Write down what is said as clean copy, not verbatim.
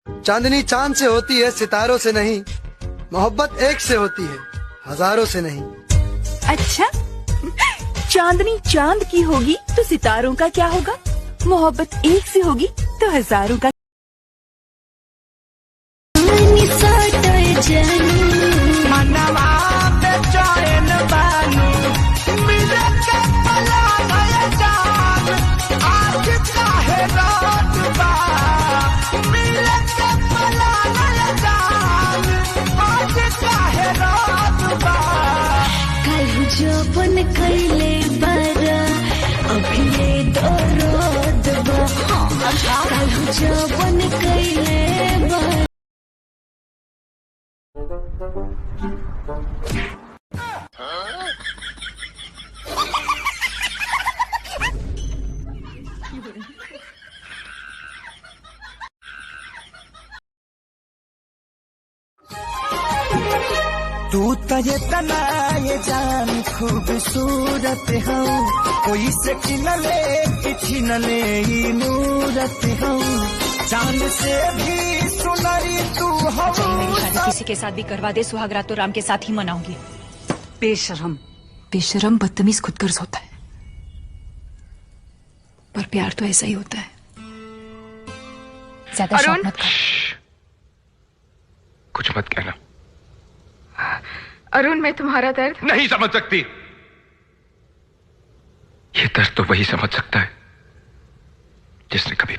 चांदनी चांद से होती है, सितारों से नहीं। मोहब्बत एक से होती है, हजारों से नहीं। अच्छा, चांदनी चांद की होगी तो सितारों का क्या होगा? मोहब्बत एक से होगी तो हजारों का। जोपन कैले बारा अभी दर्द कालू जोपन कैले बारा। तू तजे तना ये जान खूबसूरत हूँ, कोई से किनले किसी नले नूरत हूँ, चांद से भी सुनरी तू हो। किसी के साथ भी करवा दे, सुहागरात तो राम के साथ ही मनाऊंगी। बेशरम, बेशरम बदतमीज खुदगर्ज होता है, पर प्यार तो ऐसा ही होता है। ज्यादा शौक मत कर। कुछ मत कहना। अरुण, मैं तुम्हारा दर्द नहीं समझ सकती। ये दर्द तो वही समझ सकता है जिसने कभी